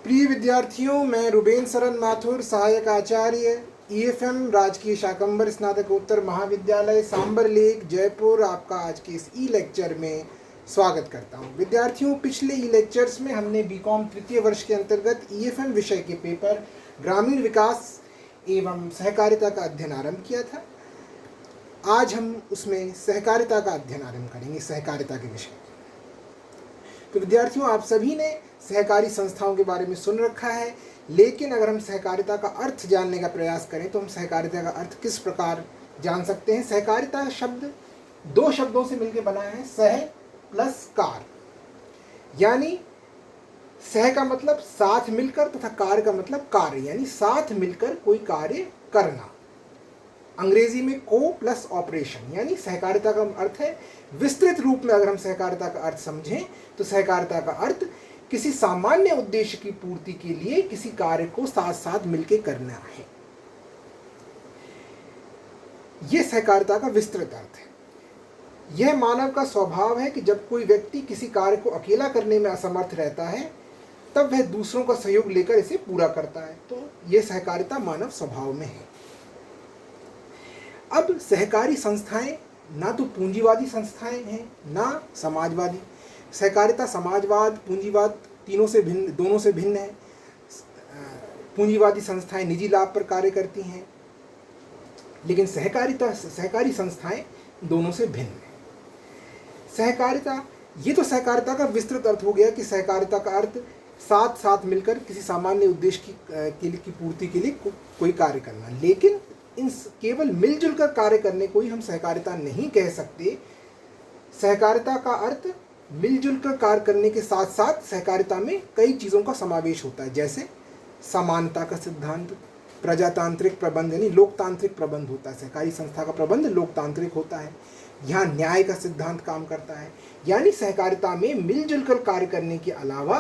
प्रिय विद्यार्थियों, मैं रुबेन सरन माथुर, सहायक आचार्य, ईएफएम राजकीय शाकंभर स्नातकोत्तर महाविद्यालय सांबर लेक जयपुर, आपका आज के इस ई लेक्चर में स्वागत करता हूं। विद्यार्थियों, पिछले ई लेक्चर्स में हमने बीकॉम तृतीय वर्ष के अंतर्गत ईएफएम विषय के पेपर ग्रामीण विकास एवं सहकारिता का अध्ययन आरंभ किया था। आज हम उसमें सहकारिता का अध्ययन आरंभ करेंगे, सहकारिता के विषय। तो विद्यार्थियों, आप सभी ने सहकारी संस्थाओं के बारे में सुन रखा है, लेकिन अगर हम सहकारिता का अर्थ जानने का प्रयास करें तो हम सहकारिता का अर्थ किस प्रकार जान सकते हैं। सहकारिता शब्द दो शब्दों से मिलकर बना है, सह प्लस कार। यानी सह का मतलब साथ मिलकर तथा कार का मतलब कार्य, यानी साथ मिलकर कोई कार्य करना। अंग्रेजी में को प्लस ऑपरेशन, यानी सहकारिता का अर्थ है। विस्तृत रूप में अगर हम सहकारिता का अर्थ समझें तो सहकारिता का अर्थ किसी सामान्य उद्देश्य की पूर्ति के लिए किसी कार्य को साथ साथ मिलकर करना है। यह सहकारिता का विस्तृत अर्थ है। यह मानव का स्वभाव है कि जब कोई व्यक्ति किसी कार्य को अकेला करने में असमर्थ रहता है तब वह दूसरों का सहयोग लेकर इसे पूरा करता है। तो यह सहकारिता मानव स्वभाव में है। अब सहकारी संस्थाएं ना तो पूंजीवादी संस्थाएं हैं ना समाजवादी। सहकारिता समाजवाद, पूंजीवाद दोनों से भिन्न है। पूंजीवादी संस्थाएं निजी लाभ पर कार्य करती हैं, लेकिन सहकारी संस्थाएं दोनों से भिन्न है। सहकारिता, ये तो सहकारिता का विस्तृत अर्थ हो गया कि सहकारिता का अर्थ साथ साथ मिलकर किसी सामान्य उद्देश्य की पूर्ति के लिए कोई कार्य करना। लेकिन इन केवल मिलजुल कर कार्य करने को ही हम सहकारिता नहीं कह सकते। सहकारिता का अर्थ मिलजुल कर कार्य करने के साथ साथ सहकारिता में कई चीज़ों का समावेश होता है, जैसे समानता का सिद्धांत, प्रजातांत्रिक प्रबंध यानी लोकतांत्रिक प्रबंध होता है। सहकारी संस्था का प्रबंध लोकतांत्रिक होता है। यहाँ न्याय का सिद्धांत काम करता है। यानी सहकारिता में मिलजुल कर कार्य करने के अलावा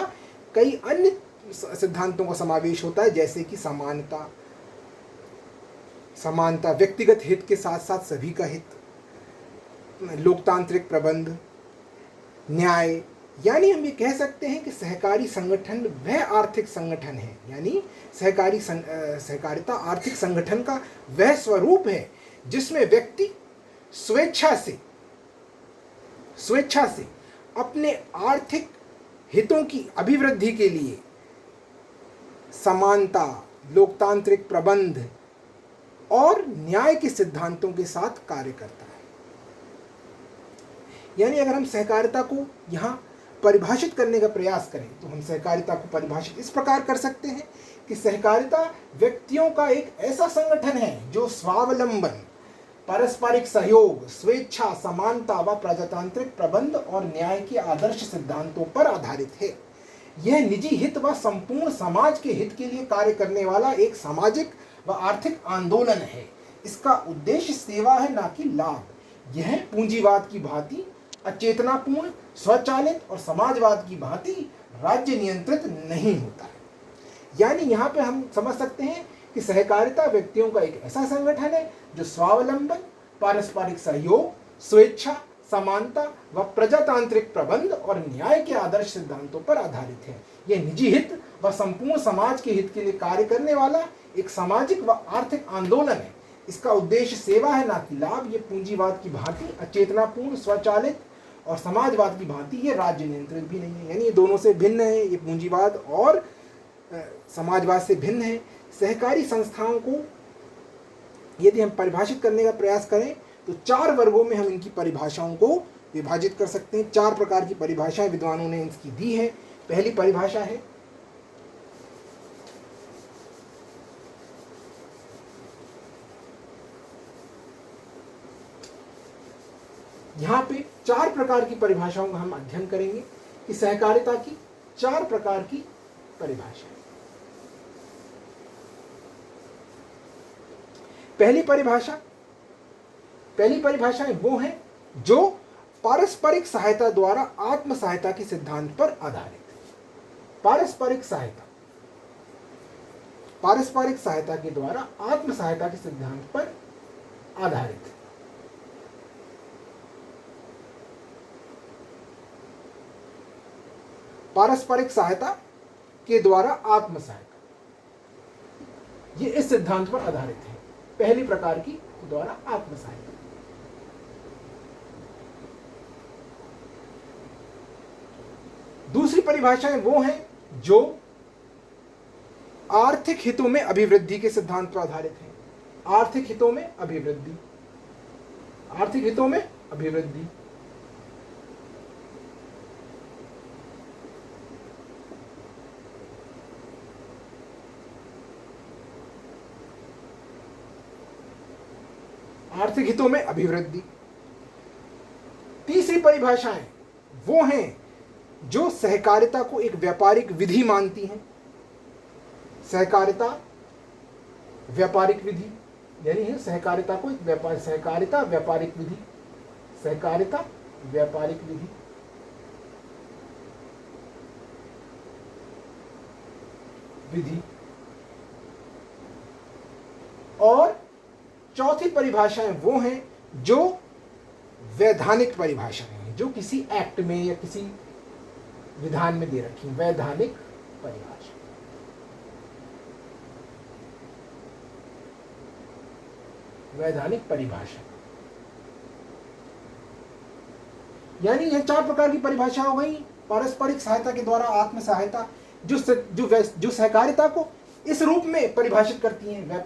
कई अन्य सिद्धांतों का समावेश होता है, जैसे कि समानता, व्यक्तिगत हित के साथ साथ सभी का हित, लोकतांत्रिक प्रबंध, न्याय। यानी हम ये कह सकते हैं कि सहकारी संगठन वह आर्थिक संगठन है, यानी सहकारिता आर्थिक संगठन का वह स्वरूप है जिसमें व्यक्ति स्वेच्छा से अपने आर्थिक हितों की अभिवृद्धि के लिए समानता, लोकतांत्रिक प्रबंध और न्याय के सिद्धांतों के साथ कार्य करता है। यानी अगर हम सहकारिता को यहाँ परिभाषित करने का प्रयास करें तो हम सहकारिता को परिभाषित इस प्रकार कर सकते हैं कि सहकारिता व्यक्तियों का एक ऐसा संगठन है जो स्वावलंबन, पारस्परिक सहयोग, स्वेच्छा, समानता व प्रजातांत्रिक प्रबंध और न्याय के आदर्श सिद्धांतों पर आधारित है। यह निजी हित व संपूर्ण समाज के हित के लिए कार्य करने वाला एक सामाजिक व आर्थिक आंदोलन है। इसका उद्देश्य सेवा है, ना कि लाभ। यह पूंजीवाद की भांति अचेतनापूर्ण, स्वचालित और समाजवाद की भांति राज्य नियंत्रित नहीं होता है। यानी यहाँ पे हम समझ सकते हैं कि सहकारिता व्यक्तियों का एक ऐसा संगठन है जो स्वावलंबन, पारस्परिक सहयोग, स्वेच्छा, समानता व प्रजातांत्रिक प्रबंध और न्याय के आदर्श सिद्धांतों पर आधारित है। यह निजी हित व संपूर्ण समाज के हित के लिए कार्य करने वाला एक सामाजिक व आर्थिक आंदोलन है। इसका उद्देश्य सेवा है, ना कि लाभ। ये पूंजीवाद की भांति अचेतनापूर्ण, स्वचालित और समाजवाद की भांति ये राज्य नियंत्रित भी नहीं है। यानी ये दोनों से भिन्न है। ये पूंजीवाद और समाजवाद से भिन्न है। सहकारी संस्थाओं को यदि हम परिभाषित करने का प्रयास करें तो चार वर्गों में हम इनकी परिभाषाओं को विभाजित कर सकते हैं। चार प्रकार की परिभाषाएं विद्वानों ने इसकी दी है। पहली परिभाषा है यहाँ पे चार प्रकार की परिभाषाओं का हम अध्ययन करेंगे कि सहकारिता की चार प्रकार की परिभाषा। पहली परिभाषाएं वो हैं जो पारस्परिक सहायता द्वारा आत्म सहायता के सिद्धांत पर आधारित है। पारस्परिक सहायता के द्वारा आत्म सहायता के सिद्धांत पर आधारित है। पारस्परिक सहायता के द्वारा आत्म सहायता, ये इस सिद्धांत पर आधारित है। पहली प्रकार की द्वारा आत्म सहायता। दूसरी परिभाषाएं वो हैं जो आर्थिक हितों में अभिवृद्धि के सिद्धांत पर आधारित हैं। आर्थिक हितों में अभिवृद्धि, आर्थिक हितों में अभिवृद्धि। आर्थिक हितों में अभिवृद्धि। तीसरी परिभाषाएं वो हैं जो सहकारिता को एक व्यापारिक विधि मानती हैं। सहकारिता व्यापारिक विधि, यानी सहकारिता को एक सहकारिता व्यापारिक विधि, सहकारिता व्यापारिक विधि। और चौथी परिभाषाएं वो हैं जो वैधानिक परिभाषाएं हैं, जो किसी एक्ट में या किसी विधान में दे रखी। वैधानिक परिभाषा, वैधानिक परिभाषा, यानी यह चार प्रकार की परिभाषा हो गई। पारस्परिक सहायता के द्वारा आत्म सहायता, जो सहकारिता को इस रूप में परिभाषित करती हैं,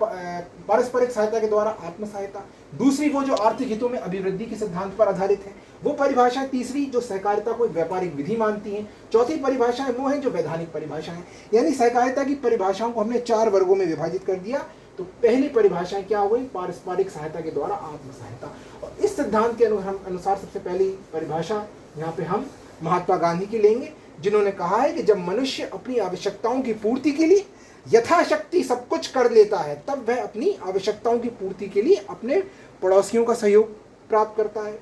पारस्परिक सहायता के द्वारा आत्म सहायता। दूसरी वो जो आर्थिक हितों में अभिवृद्धि के सिद्धांत पर आधारित है, वो परिभाषा। तीसरी जो सहकारिता को एक व्यापारिक विधि मानती हैं। चौथी परिभाषाएं वो हैं जो वैधानिक परिभाषाएं। यानी सहकारिता की परिभाषाओं को हमने चार वर्गों में विभाजित कर दिया। तो पहली परिभाषाएं क्या हो गई? पारस्परिक सहायता के द्वारा आत्म सहायता। और इस सिद्धांत के अनुसार सबसे पहली परिभाषा यहाँ पे हम महात्मा गांधी की लेंगे, जिन्होंने कहा है कि जब मनुष्य अपनी आवश्यकताओं की पूर्ति के लिए यथाशक्ति सब कुछ कर लेता है, तब वह अपनी आवश्यकताओं की पूर्ति के लिए अपने पड़ोसियों का सहयोग प्राप्त करता है।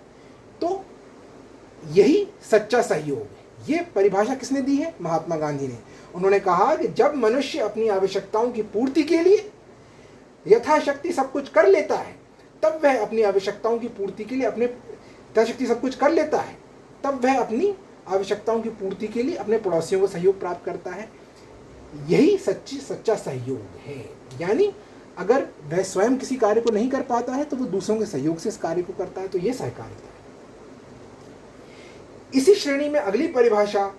तो यही सच्चा सहयोग है। ये परिभाषा किसने दी है? महात्मा गांधी ने। उन्होंने कहा कि जब मनुष्य अपनी आवश्यकताओं की पूर्ति के लिए यथाशक्ति सब कुछ कर लेता है, तब वह अपनी आवश्यकताओं की पूर्ति के लिए यथाशक्ति सब कुछ कर लेता है, तब वह अपनी आवश्यकताओं की पूर्ति के लिए अपने पड़ोसियों को सहयोग प्राप्त करता है। यही सच्चा सहयोग है। यानी अगर वह स्वयं किसी कार्य को नहीं कर पाता है तो वो दूसरों के सहयोग से इस कार्य को करता है। तो ये सहकारिता है। इसी श्रेणी में अगली परिभाषा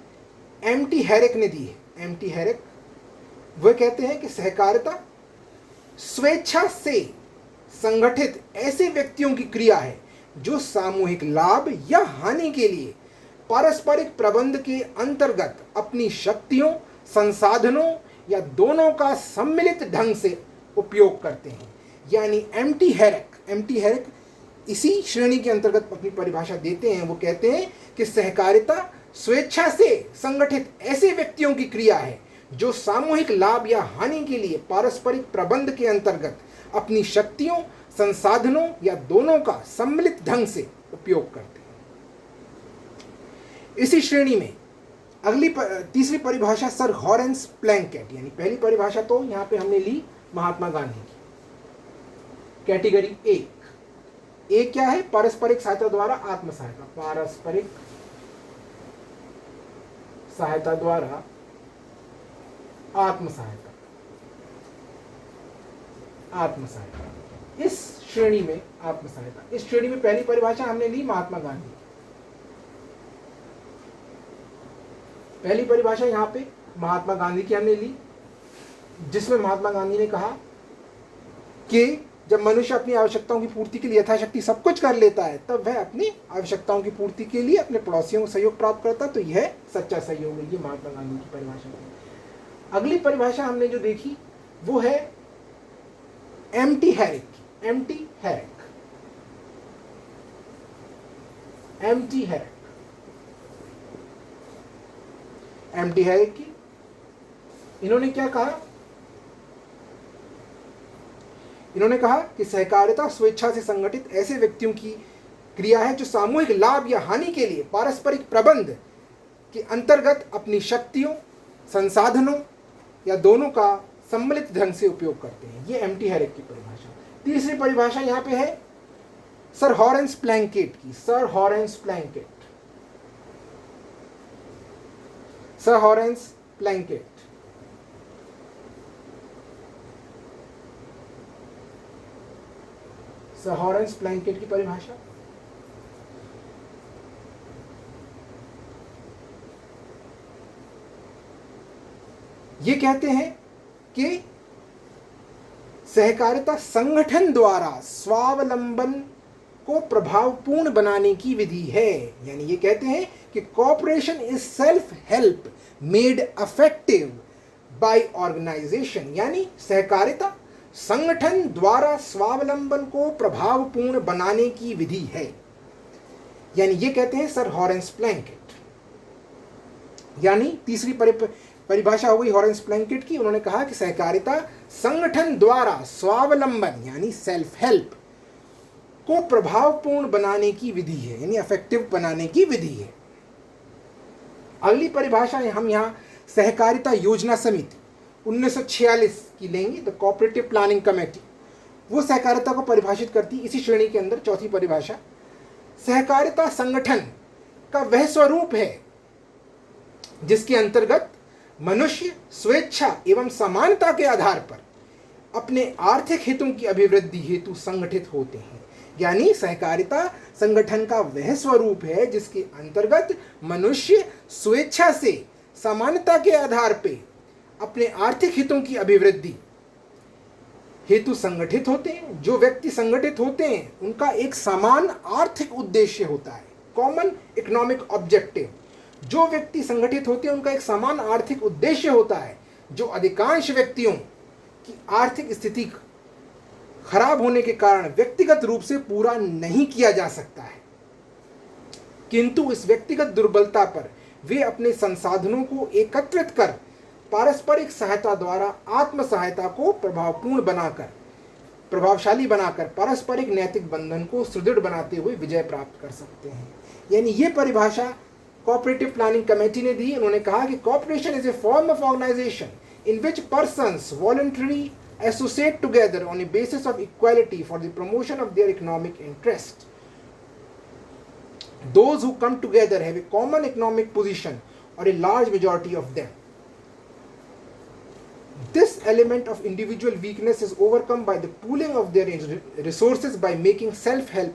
एम.टी. हैरेक ने दी है। एम.टी. हैरेक वह कहते हैं कि सहकारिता स्वेच्छा से संगठित ऐसे व्यक्तियों की क्रिया है जो सामूहिक लाभ या हानि के लिए पारस्परिक प्रबंध के अंतर्गत अपनी शक्तियों, संसाधनों या दोनों का सम्मिलित ढंग से उपयोग करते हैं। यानी एम.टी. हैरेक इसी श्रेणी के अंतर्गत अपनी परिभाषा देते हैं। वो कहते हैं कि सहकारिता स्वेच्छा से संगठित ऐसे व्यक्तियों की क्रिया है जो सामूहिक लाभ या हानि के लिए पारस्परिक प्रबंध के अंतर्गत अपनी शक्तियों, संसाधनों या दोनों का सम्मिलित ढंग से उपयोग करते हैं। इसी श्रेणी में अगली तीसरी परिभाषा सर हॉरेंस प्लैंकेट, यानी पहली परिभाषा तो यहाँ पे हमने ली महात्मा गांधी की। कैटेगरी एक क्या है? पारस्परिक सहायता द्वारा आत्म सहायता। पारस्परिक सहायता द्वारा आत्म सहायता। आत्म सहायता इस श्रेणी में आत्म सहायता, इस श्रेणी में पहली परिभाषा हमने ली महात्मा गांधी। पहली परिभाषा यहाँ पे महात्मा गांधी की हमने ली, जिसमें महात्मा गांधी ने कहा कि जब मनुष्य अपनी आवश्यकताओं की पूर्ति के लिए यथाशक्ति सब कुछ कर लेता है, तब वह अपनी आवश्यकताओं की पूर्ति के लिए अपने पड़ोसियों को सहयोग प्राप्त करता है। तो यह सच्चा सहयोग है। ये महात्मा गांधी की परिभाषा है। अगली परिभाषा हमने जो देखी वो है एम.टी. हैरेक की। एम.टी. हैरेक की इन्होंने क्या कहा? इन्होंने कहा कि सहकारिता स्वेच्छा से संगठित ऐसे व्यक्तियों की क्रिया है जो सामूहिक लाभ या हानि के लिए पारस्परिक प्रबंध के अंतर्गत अपनी शक्तियों, संसाधनों या दोनों का सम्मिलित ढंग से उपयोग करते हैं। ये एम.टी. हैरेक की परिभाषा। तीसरी परिभाषा यहाँ पे है सर हॉरेंस प्लैंकेट की। सर हॉरेंस प्लैंकेट सर हॉरेंस प्लैंकेट की परिभाषा। ये कहते हैं कि सहकारिता संगठन द्वारा स्वावलंबन को प्रभावपूर्ण बनाने की विधि है। यानी ये कहते हैं कि cooperation is self help made effective by organisation. यानी सहकारिता संगठन द्वारा स्वावलंबन को प्रभावपूर्ण बनाने की विधि है। यानी ये कहते हैं सर हॉरेंस प्लैंकेट। यानी तीसरी परिभाषा हो गई हॉरेंस प्लैंकेट की। उन्होंने कहा कि सहकारिता संगठन द्वारा स्वावलंबन यानी सेल्फ हेल्प को प्रभावपूर्ण बनाने की विधि है, यानी इफेक्टिव बनाने की विधि है। अगली परिभाषा है हम यहाँ सहकारिता योजना समिति 1946 की लेंगे, द कोऑपरेटिव प्लानिंग कमेटी। वो सहकारिता को परिभाषित करती है इसी श्रेणी के अंदर। चौथी परिभाषा, सहकारिता संगठन का वह स्वरूप है जिसके अंतर्गत मनुष्य स्वेच्छा एवं समानता के आधार पर अपने आर्थिक हितों की अभिवृद्धि हेतु संगठित होते हैं। यानी सहकारिता संगठन का वह स्वरूप है जिसके अंतर्गत मनुष्य स्वेच्छा से समानता के आधार पर अपने आर्थिक हितों की अभिवृद्धि हेतु संगठित होते हैं। जो व्यक्ति संगठित होते हैं उनका एक समान आर्थिक उद्देश्य होता है, कॉमन इकोनॉमिक ऑब्जेक्टिव। जो व्यक्ति संगठित होते हैं उनका एक समान आर्थिक उद्देश्य होता है, जो अधिकांश व्यक्तियों की आर्थिक स्थिति खराब होने के कारण व्यक्तिगत रूप से पूरा नहीं किया जा सकता है, किंतु इस व्यक्तिगत दुर्बलता पर वे अपने संसाधनों को एकत्रित कर पारस्परिक सहायता द्वारा आत्म सहायता को प्रभावशाली बनाकर पारस्परिक नैतिक बंधन को सुदृढ़ बनाते हुए विजय प्राप्त कर सकते हैं। यानी ये परिभाषा कोऑपरेटिव प्लानिंग कमेटी ने दी। उन्होंने कहा कि cooperation is a form of organisation in which persons voluntary associate together on a basis of equality for the promotion of their economic interest. Those who come together have a common economic position or a large majority of them. This element of individual weakness is overcome by the pooling of their resources by making self-help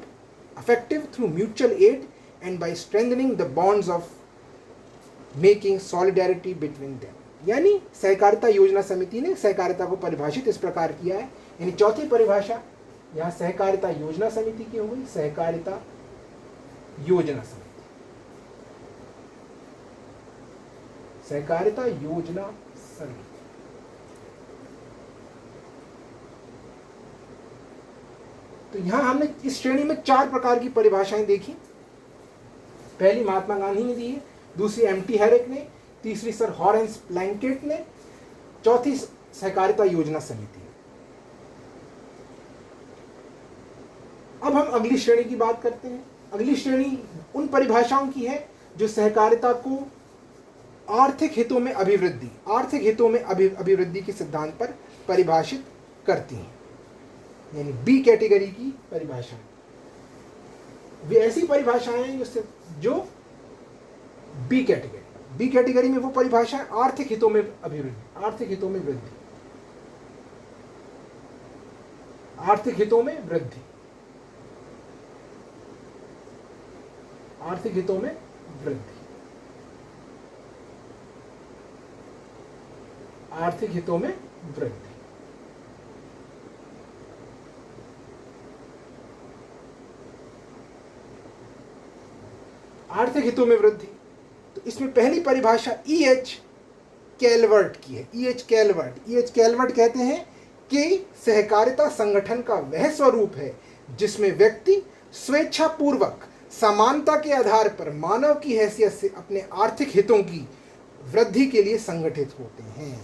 effective through mutual aid and by strengthening the bonds of making solidarity between them. यानी सहकारिता योजना समिति ने सहकारिता को परिभाषित इस प्रकार किया है। यानी चौथी परिभाषा यहाँ सहकारिता योजना समिति की हो गई, सहकारिता योजना समिति, सहकारिता योजना समिति। तो यहाँ हमने इस श्रेणी में 4 प्रकार की परिभाषाएं देखी। पहली महात्मा गांधी ने दी है, दूसरी एम.टी. हैरिक ने, तीसरी सर हॉरेंस प्लैंकेट ने, चौथी सहकारिता योजना समिति। अब हम अगली श्रेणी की बात करते हैं। अगली श्रेणी उन परिभाषाओं की है जो सहकारिता को आर्थिक हितों में अभिवृद्धि के सिद्धांत पर परिभाषित करती हैं। यानी बी कैटेगरी की परिभाषा। वे ऐसी परिभाषाएं हैं जो बी कैटेगरी में वो परिभाषा है आर्थिक हितों में अभिवृद्धि, आर्थिक हितों में वृद्धि, आर्थिक हितों में वृद्धि, आर्थिक हितों में वृद्धि, आर्थिक हितों में वृद्धि। आर्थिक हितों में वृद्धि, तो इसमें पहली परिभाषा E.H. कैलवर्ट की है। E.H. कैलवर्ट कहते हैं कि सहकारिता संगठन का वह स्वरूप है जिसमें व्यक्ति स्वेच्छापूर्वक समानता के आधार पर मानव की हैसियत से अपने आर्थिक हितों की वृद्धि के लिए संगठित होते हैं।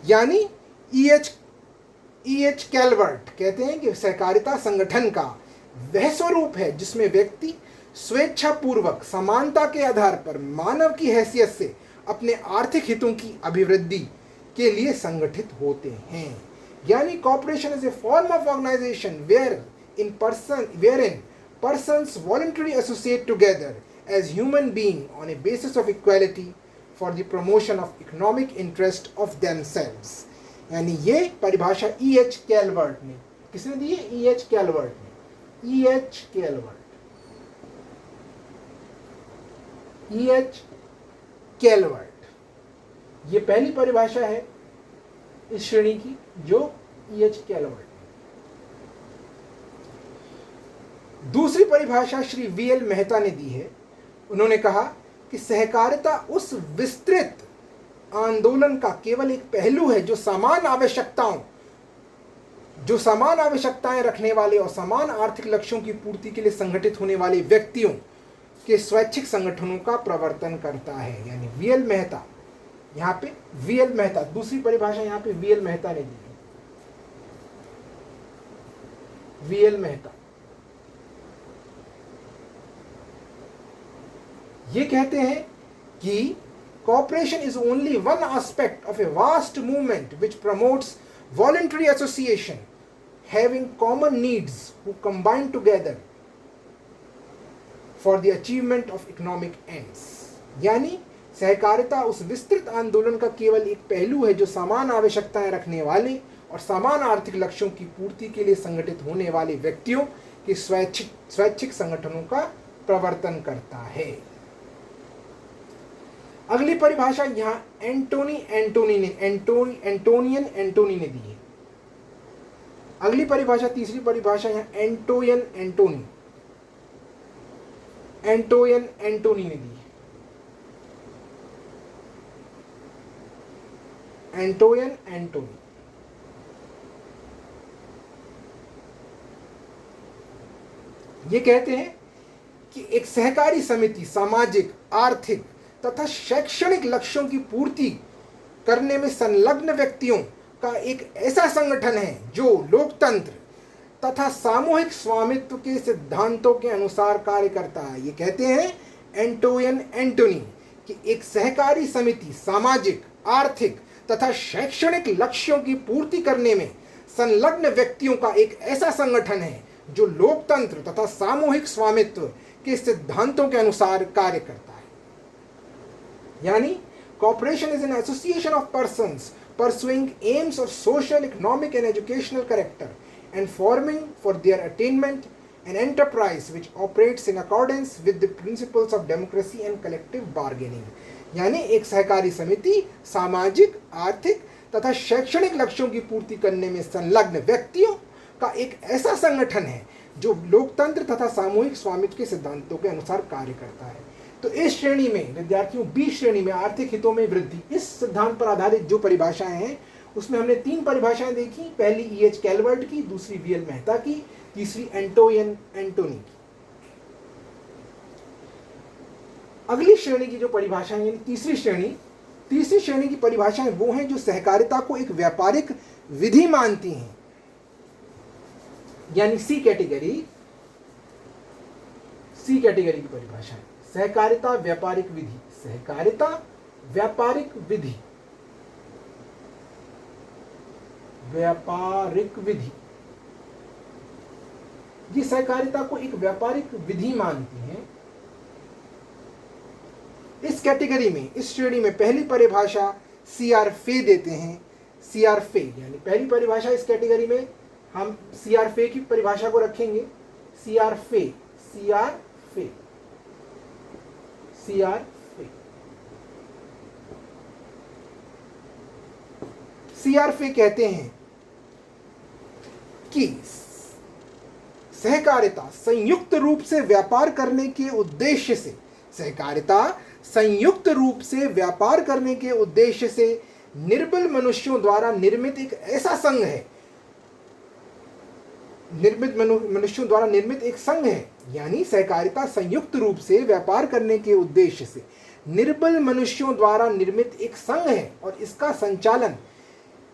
यानी E.H. कैलवर्ट कहते हैं कि सहकारिता संगठन का वह स्वरूप है जिसमें व्यक्ति स्वेच्छापूर्वक समानता के आधार पर मानव की हैसियत से अपने आर्थिक हितों की अभिवृद्धि के लिए संगठित होते हैं। यानी cooperation is a form of organisation wherein persons voluntarily associate together as human being on a basis of equality for the promotion of economic interest of themselves. यानी ये परिभाषा E.H. कैलवर्ट ने, किसने दी है? E.H. कैलवर्ट ने। E.H. Calvert, ये पहली परिभाषा है इस श्रेणी की जो E.H. कैलवर्ट। दूसरी परिभाषा श्री V.L. मेहता ने दी है। उन्होंने कहा कि सहकारिता उस विस्तृत आंदोलन का केवल एक पहलू है जो समान आवश्यकताएं रखने वाले और समान आर्थिक लक्ष्यों की पूर्ति के लिए संगठित होने वाले व्यक्तियों के स्वैच्छिक संगठनों का प्रवर्तन करता है। यानी V.L. मेहता, यहाँ पे V.L. मेहता, दूसरी परिभाषा यहाँ पे V.L. मेहता ने दी है। V.L. मेहता ये कहते हैं कि cooperation is only one aspect of a vast movement which promotes voluntary association having common needs who combine together for the achievement of economic ends। यानी सहकारिता उस विस्तृत आंदोलन का केवल एक पहलू है जो समान आवश्यकताएं रखने वाले और समान आर्थिक लक्ष्यों की पूर्ति के लिए संगठित होने वाले व्यक्तियों के स्वैच्छिक संगठनों का प्रवर्तन करता है। अगली परिभाषा यहाँ एंटोनियन एंटोनी ने दी है। अगली परिभाषा, तीसरी परिभाषा यहाँ एंटोनियन एंटोनी ने दी है। एंटोनी ये कहते हैं कि एक सहकारी समिति सामाजिक, आर्थिक तथा शैक्षणिक लक्ष्यों की पूर्ति करने में संलग्न व्यक्तियों का एक ऐसा संगठन है जो लोकतंत्र तथा सामूहिक स्वामित्व के सिद्धांतों के अनुसार कार्य करता है। ये कहते हैं एंटोनी कि एक सहकारी समिति सामाजिक, आर्थिक तथा शैक्षणिक लक्ष्यों की पूर्ति करने में संलग्न व्यक्तियों का एक ऐसा संगठन है जो लोकतंत्र तथा सामूहिक स्वामित्व के सिद्धांतों के अनुसार कार्य करता है। यानी cooperation is an association of persons pursuing aims of social, economic and educational character and forming for their attainment an enterprise which operates in accordance with the principles of democracy and collective bargaining। यानी एक सहकारी समिति सामाजिक, आर्थिक तथा शैक्षणिक लक्ष्यों की पूर्ति करने में संलग्न व्यक्तियों का एक ऐसा संगठन है जो लोकतंत्र तथा सामूहिक स्वामित्व के सिद्धांतों के अनुसार कार्य करता है। तो इस श्रेणी में विद्यार्थियों, बी श्रेणी में आर्थिक हितों में वृद्धि, इस सिद्धांत पर आधारित जो परिभाषाएं हैं उसमें हमने तीन परिभाषाएं देखी। पहली E.H. कैलवर्ट की, दूसरी V.L. मेहता की, तीसरी एंटोनी की। अगली श्रेणी की जो परिभाषाएं यानी तीसरी श्रेणी की परिभाषाएं वो हैं जो सहकारिता को एक व्यापारिक विधि मानती हैं। यानी सी कैटेगरी की परिभाषाएं, सहकारिता व्यापारिक विधि, सहकारिता व्यापारिक विधि, ये सहकारिता को एक व्यापारिक विधि मानती हैं। इस कैटेगरी में, इस श्रेणी में पहली परिभाषा C.R. फे देते हैं। C.R. फे यानी पहली परिभाषा इस कैटेगरी में हम C.R. फे की परिभाषा को रखेंगे। C.R. फे कहते हैं कि सहकारिता संयुक्त रूप से व्यापार करने के उद्देश्य से, सहकारिता संयुक्त रूप से व्यापार करने के उद्देश्य से निर्बल मनुष्यों द्वारा निर्मित एक ऐसा संघ है, मनुष्यों द्वारा निर्मित एक संघ है। यानी सहकारिता संयुक्त रूप से व्यापार करने के उद्देश्य से निर्बल मनुष्यों द्वारा निर्मित एक संघ है और इसका संचालन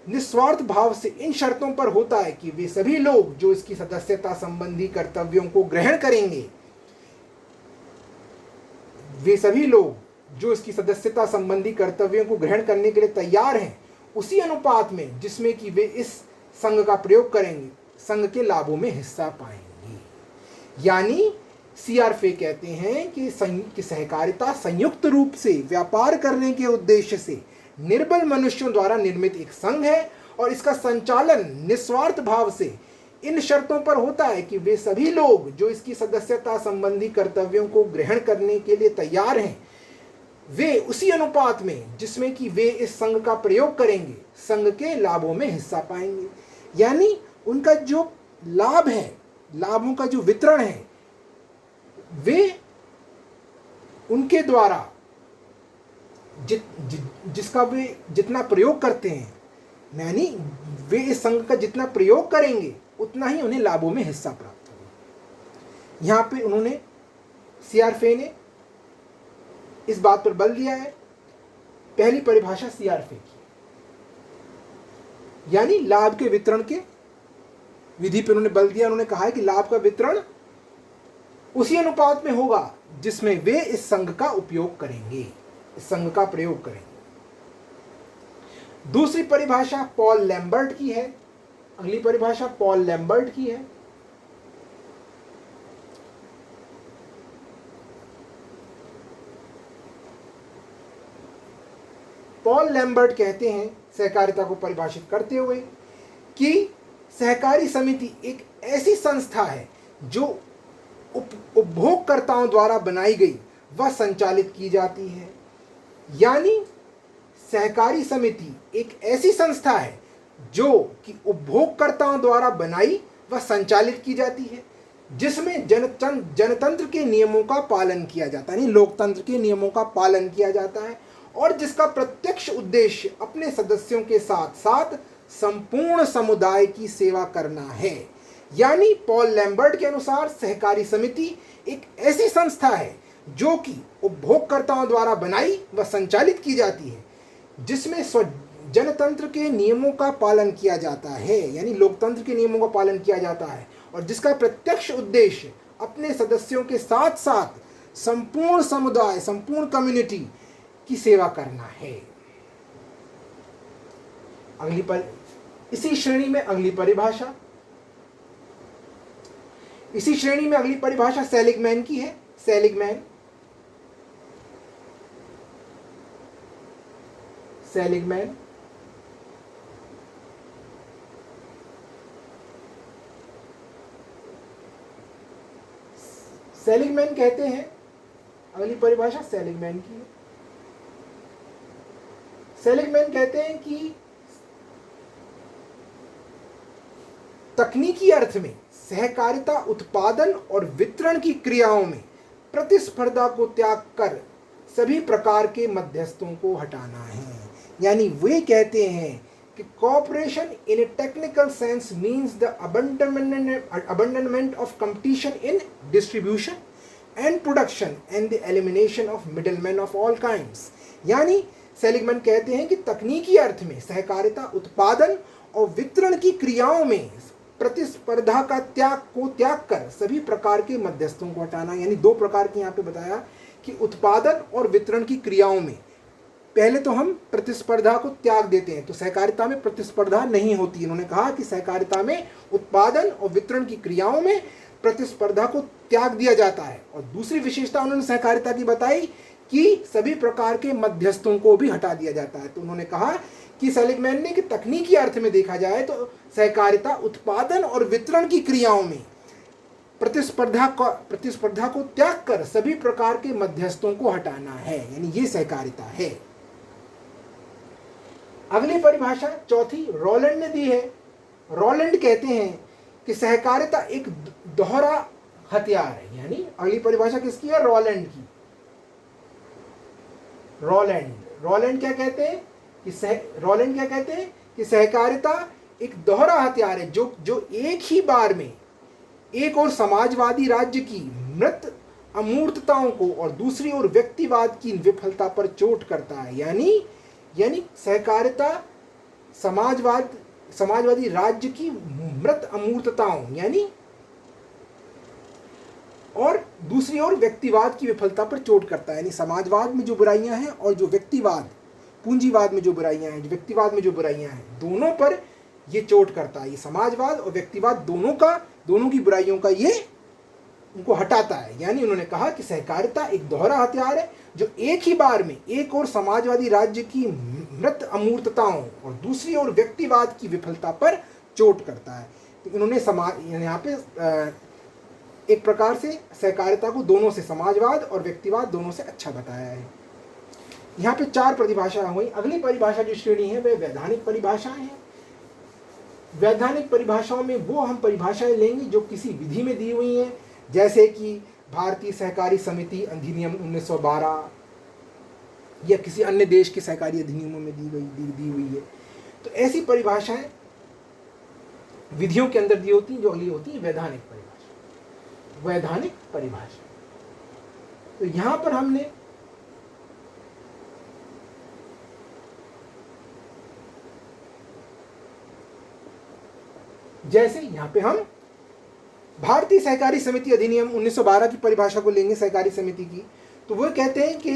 निस्वार्थ भाव से इन शर्तों पर होता है कि वे सभी लोग जो इसकी सदस्यता संबंधी कर्तव्यों को ग्रहण करेंगे, वे सभी लोग जो इसकी सदस्यता संबंधी कर्तव्यों को ग्रहण करने के लिए तैयार हैं, उसी अनुपात में जिसमें कि वे इस संघ का प्रयोग करेंगे, संघ के लाभों में हिस्सा पाएंगे। यानी C.R. फे कहते हैं कि सहकारिता संयुक्त रूप से व्यापार करने के उद्देश्य से निर्बल मनुष्यों द्वारा निर्मित एक संघ है और इसका संचालन निस्वार्थ भाव से इन शर्तों पर होता है कि वे सभी लोग जो इसकी सदस्यता संबंधी कर्तव्यों को ग्रहण करने के लिए तैयार हैं, वे उसी अनुपात में जिसमें कि वे इस संघ का प्रयोग करेंगे, संघ के लाभों में हिस्सा पाएंगे। यानी उनका जो लाभ है, लाभों का जो वितरण है, वे उनके द्वारा जिसका वे जितना प्रयोग करते हैं, यानी वे इस संघ का जितना प्रयोग करेंगे उतना ही उन्हें लाभों में हिस्सा प्राप्त होगा। यहाँ पे उन्होंने सीआरफे ने इस बात पर बल दिया है। पहली परिभाषा सीआरफे की, यानी लाभ के वितरण के विधि पर उन्होंने बल दिया। उन्होंने कहा है कि लाभ का वितरण उसी अनुपात में होगा जिसमें वे इस संघ का उपयोग करेंगे, इस संघ का प्रयोग करेंगे। दूसरी परिभाषा पॉल लैम्बर्ट की है। अगली परिभाषा पॉल लैम्बर्ट की है। पॉल लैम्बर्ट कहते हैं सहकारिता को परिभाषित करते हुए कि सहकारी समिति एक ऐसी संस्था है जो उपभोगकर्ताओं द्वारा बनाई गई व संचालित की जाती है। यानी सहकारी समिति एक ऐसी संस्था है जो कि उपभोगकर्ताओं द्वारा बनाई व संचालित की जाती है, जिसमें जनतंत्र के नियमों का पालन किया जाता है, यानी लोकतंत्र के नियमों का पालन किया जाता है, और जिसका प्रत्यक्ष उद्देश्य अपने सदस्यों के साथ साथ संपूर्ण समुदाय की सेवा करना है। यानी पॉल लैम्बर्ट के अनुसार सहकारी समिति एक ऐसी संस्था है जो कि उपभोगकर्ताओं द्वारा बनाई व संचालित की जाती है, जिसमें जनतंत्र के नियमों का पालन किया जाता है, यानी लोकतंत्र के नियमों का पालन किया जाता है, और जिसका प्रत्यक्ष उद्देश्य अपने सदस्यों के साथ साथ संपूर्ण समुदाय, संपूर्ण कम्युनिटी की सेवा करना है। इसी श्रेणी में अगली परिभाषा सेलिगमैन की है। सेलिगमैन कहते हैं, अगली परिभाषा सेलिगमैन की है। सेलिगमैन कहते हैं कि तकनीकी अर्थ में सहकारिता उत्पादन और वितरण की क्रियाओं में प्रतिस्पर्धा को त्याग कर सभी प्रकार के मध्यस्थों को हटाना है। यानी वे कहते हैं कि cooperation in A technical sense means the abandonment of competition in distribution and production and the elimination of middlemen of all kinds। यानी सेलिगमैन कहते हैं कि तकनीकी अर्थ में सहकारिता उत्पादन और वितरण की क्रियाओं में प्रतिस्पर्धा का त्याग कर सभी प्रकार के मध्यस्थों को हटाना। यानी दो प्रकार के यहाँ पे बताया कि उत्पादन और वितरण की क्रियाओं में पहले तो हम प्रतिस्पर्धा को त्याग देते हैं, तो सहकारिता में प्रतिस्पर्धा नहीं होती। इन्होंने कहा कि सहकारिता में उत्पादन और वितरण की क्रियाओं में प्रतिस्पर्धा को त्याग दिया जाता है। और दूसरी विशेषता उन्होंने सहकारिता की बताई कि सभी प्रकार के मध्यस्थों को भी हटा दिया जाता है। तो उन्होंने कहा कि सेलिगमैन ने कि तकनीकी अर्थ में देखा जाए तो सहकारिता उत्पादन और वितरण की क्रियाओं में प्रतिस्पर्धा को त्याग कर सभी प्रकार के मध्यस्थों को हटाना है, यानी ये सहकारिता है। अगली परिभाषा चौथी रॉलैंड ने दी है। रॉलैंड कहते हैं कि सहकारिता एक दोहरा हथियार है। यानी अगली परिभाषा किसकी है? रॉलैंड की। रॉलैंड क्या कहते हैं कि सहकारिता एक दोहरा हथियार है जो एक ही बार में एक और समाजवादी राज्य की मृत अमूर्तताओं को और दूसरी ओर व्यक्तिवाद की विफलता पर चोट करता है। यानी सहकारिता समाजवादी राज्य की मृत अमूर्तताओं यानी और दूसरी ओर व्यक्तिवाद की विफलता पर चोट करता है। यानी समाजवाद में जो बुराइयां हैं और जो व्यक्तिवाद पूंजीवाद में जो बुराइयां हैं, व्यक्तिवाद में जो बुराइयां हैं, दोनों पर ये चोट करता है। ये समाजवाद और व्यक्तिवाद दोनों की बुराइयों का ये उनको हटाता है। यानी उन्होंने कहा कि सहकारिता एक दोहरा हथियार है जो एक ही बार में एक और समाजवादी राज्य की मृत अमूर्तताओं और दूसरी ओर व्यक्तिवाद की विफलता पर चोट करता है। तो इन्होंने समाज यहाँ पे एक प्रकार से सहकारिता को दोनों से, समाजवाद और व्यक्तिवाद दोनों से अच्छा बताया है। यहाँ पे 4 परिभाषाएं हुई। अगली परिभाषा जो श्रेणी है वह वैधानिक परिभाषाएं हैं। वैधानिक परिभाषाओं में वो हम परिभाषाएं लेंगे जो किसी विधि में दी हुई हैं, जैसे कि भारतीय सहकारी समिति अधिनियम 1912 या किसी अन्य देश के सहकारी अधिनियमों में दी हुई है। तो ऐसी परिभाषाएं विधियों के अंदर दी होती हैं, जो अगली होती है वैधानिक परिभाषा। वैधानिक परिभाषा, तो यहां पर हमने जैसे यहां पे हम भारतीय सहकारी समिति अधिनियम 1912 की परिभाषा को लेंगे सहकारी समिति की, तो वो कहते हैं कि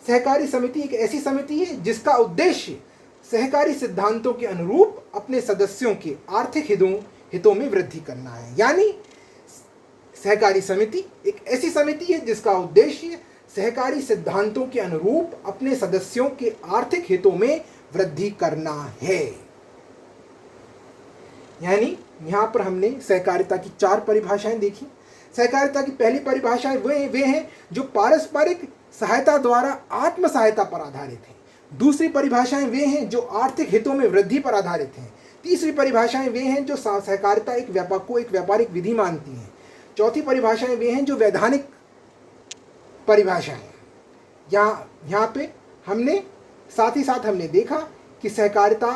सहकारी समिति एक ऐसी समिति है जिसका उद्देश्य सहकारी सिद्धांतों के अनुरूप अपने सदस्यों के आर्थिक हितों में वृद्धि करना है। यानी सहकारी समिति एक ऐसी समिति है जिसका उद्देश्य सहकारी सिद्धांतों के अनुरूप अपने सदस्यों के आर्थिक हितों में वृद्धि करना है। यानी यहाँ पर हमने सहकारिता की 4 परिभाषाएं देखी। सहकारिता की पहली परिभाषा वे हैं जो पारस्परिक सहायता द्वारा आत्म सहायता पर आधारित हैं। दूसरी परिभाषाएं वे हैं जो आर्थिक हितों में वृद्धि पर आधारित हैं। तीसरी परिभाषाएं वे हैं जो सहकारिता एक व्यापारिक विधि मानती हैं। चौथी परिभाषाएं वे हैं जो वैधानिक परिभाषाएं। यहाँ पे हमने साथ ही साथ हमने देखा कि सहकारिता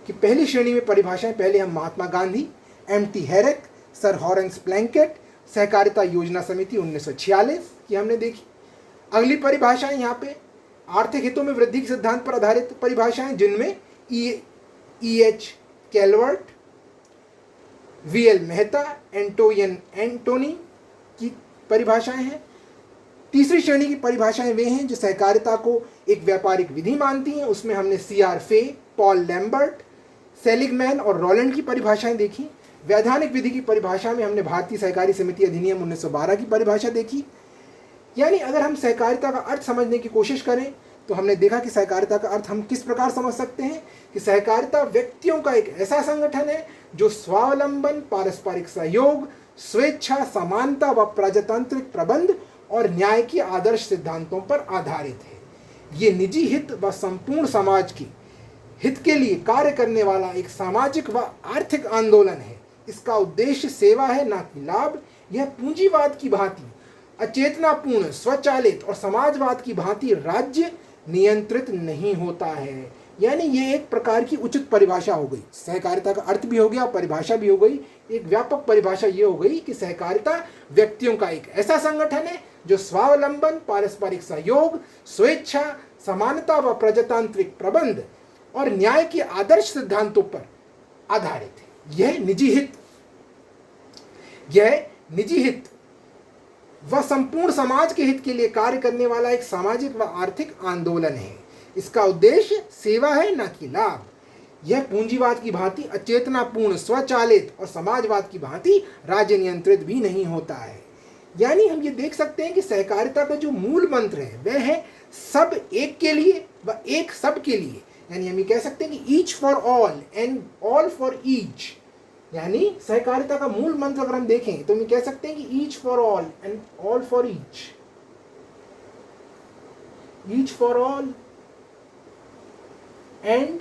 की पहली श्रेणी में परिभाषाएं पहले हम महात्मा गांधी, एम.टी. हैरेक, सर हॉरेंस प्लैंकेट, सहकारिता योजना समिति 1946 की हमने देखी। अगली परिभाषाएं यहाँ पे आर्थिक हितों में वृद्धि के सिद्धांत पर आधारित परिभाषाएं, जिनमें E.H. Calvert, V.L. Mehta, Antony की परिभाषाएं हैं। तीसरी श्रेणी की परिभाषाएं वे हैं जो सहकारिता को एक व्यापारिक विधि मानती हैं। उसमें हमने C.R. फे, पॉल लैम्बर्ट, सेलिगमैन और रॉलैंड की परिभाषाएं देखी। वैधानिक विधि की परिभाषा में हमने भारतीय सहकारी समिति अधिनियम 1912 की परिभाषा देखी। यानी अगर हम सहकारिता का अर्थ समझने की कोशिश करें तो हमने देखा कि सहकारिता का अर्थ हम किस प्रकार समझ सकते हैं कि सहकारिता व्यक्तियों का एक ऐसा संगठन है जो स्वावलंबन, पारस्परिक सहयोग, स्वेच्छा, समानता व प्रजातांत्रिक प्रबंध और न्याय के आदर्श सिद्धांतों पर आधारित है। ये निजी हित व संपूर्ण समाज की हित के लिए कार्य करने वाला एक सामाजिक व आर्थिक आंदोलन है। इसका उद्देश्य सेवा है, ना कि लाभ। यह पूंजीवाद की भांति अचेतनापूर्ण, स्वचालित और समाजवाद की भांति राज्य नियंत्रित नहीं होता है। यानी ये एक प्रकार की उचित परिभाषा हो गई। सहकारिता का अर्थ भी हो गया, परिभाषा भी हो गई। एक व्यापक परिभाषा ये हो गई कि सहकारिता व्यक्तियों का एक ऐसा संगठन है जो स्वावलंबन, पारस्परिक सहयोग, स्वेच्छा, समानता व प्रजातांत्रिक प्रबंध और न्याय के आदर्श सिद्धांतों पर आधारित है। यह निजी हित व संपूर्ण समाज के हित के लिए कार्य करने वाला एक सामाजिक व आर्थिक आंदोलन है। इसका उद्देश्य सेवा है, न कि लाभ। यह पूंजीवाद की भांति अचेतनापूर्ण, स्वचालित और समाजवाद की भांति राज्य नियंत्रित भी नहीं होता है। यानी हम ये देख सकते हैं कि सहकारिता का जो मूल मंत्र है वह है सब एक के लिए व एक सब के लिए। यानी हम ये कह सकते हैं कि each for all and all for each. यानी सहकारिता का मूल मंत्र अगर हम देखें तो हम कह सकते हैं कि each for all and all for each. Each for all and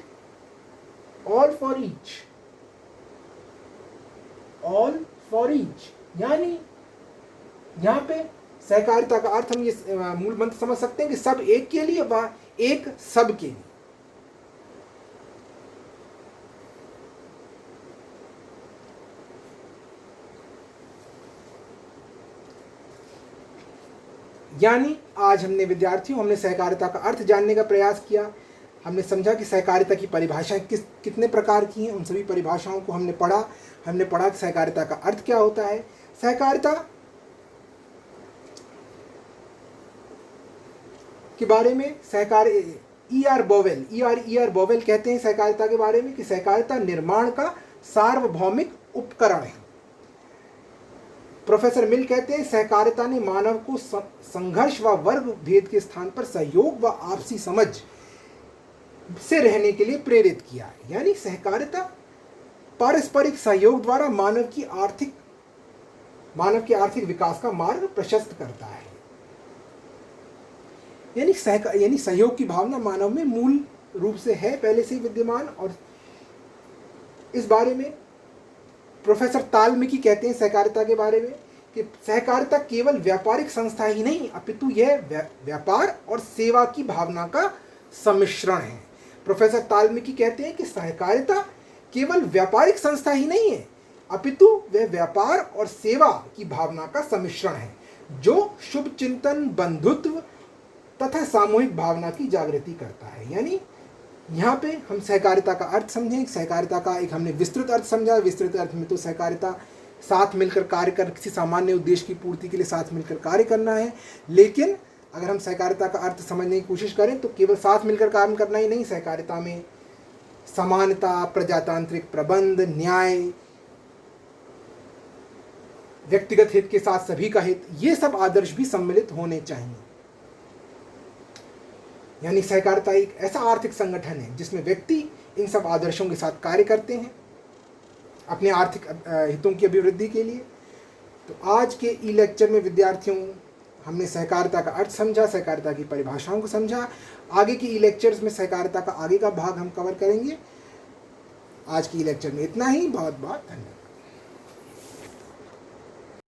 all for each, all for each. यानी यहां पे सहकारिता का अर्थ हम ये मूल मंत्र समझ सकते हैं कि सब एक के लिए व एक सब के लिए। यानी आज हमने विद्यार्थियों हमने सहकारिता का अर्थ जानने का प्रयास किया। हमने समझा कि सहकारिता की परिभाषाएं कितने प्रकार की हैं। उन सभी परिभाषाओं को हमने पढ़ा। हमने पढ़ा कि सहकारिता का अर्थ क्या होता है। सहकारिता के बारे में E.R. बोवेल कहते हैं सहकारिता के बारे में कि सहकारिता निर्माण का सार्वभौमिक उपकरण है। प्रोफेसर मिल कहते हैं सहकारिता ने मानव को संघर्ष व वर्ग भेद के स्थान पर सहयोग व आपसी समझ से रहने के लिए प्रेरित किया है। यानी सहकारिता पारस्परिक सहयोग द्वारा मानव के आर्थिक विकास का मार्ग प्रशस्त करता है। यानी सहयोग की भावना मानव में मूल रूप से है, पहले से ही विद्यमान। और इस बारे में प्रोफेसर ताल्मिकी कहते हैं सहकारिता के बारे में कि सहकारिता केवल व्यापारिक संस्था ही नहीं, अपितु यह व्यापार और सेवा की भावना का सम्मिश्रण है। प्रोफेसर ताल्मिकी कहते हैं कि सहकारिता केवल व्यापारिक संस्था ही नहीं है, अपितु वह व्यापार और सेवा की भावना का सम्मिश्रण है, जो शुभ चिंतन, बंधुत्व तथा सामूहिक भावना की जागृति करता है। यानी यहाँ पे हम सहकारिता का अर्थ समझें। सहकारिता का एक हमने विस्तृत अर्थ समझा। विस्तृत अर्थ में तो सहकारिता साथ मिलकर कार्य कर, किसी सामान्य उद्देश्य की पूर्ति के लिए साथ मिलकर कार्य करना है। लेकिन अगर हम सहकारिता का अर्थ समझने की कोशिश करें तो केवल साथ मिलकर काम करना ही नहीं, सहकारिता में समानता, प्रजातांत्रिक प्रबंध, न्याय, व्यक्तिगत हित के साथ सभी का हित, ये सब आदर्श भी सम्मिलित होने चाहिए। यानी सहकारिता एक ऐसा आर्थिक संगठन है जिसमें व्यक्ति इन सब आदर्शों के साथ कार्य करते हैं अपने आर्थिक हितों की अभिवृद्धि के लिए। तो आज के ई लेक्चर में विद्यार्थियों हमने सहकारिता का अर्थ समझा, सहकारिता की परिभाषाओं को समझा। आगे की ई लेक्चर्स में सहकारिता का आगे का भाग हम कवर करेंगे। आज की ई लेक्चर में इतना ही। बहुत बहुत धन्यवाद।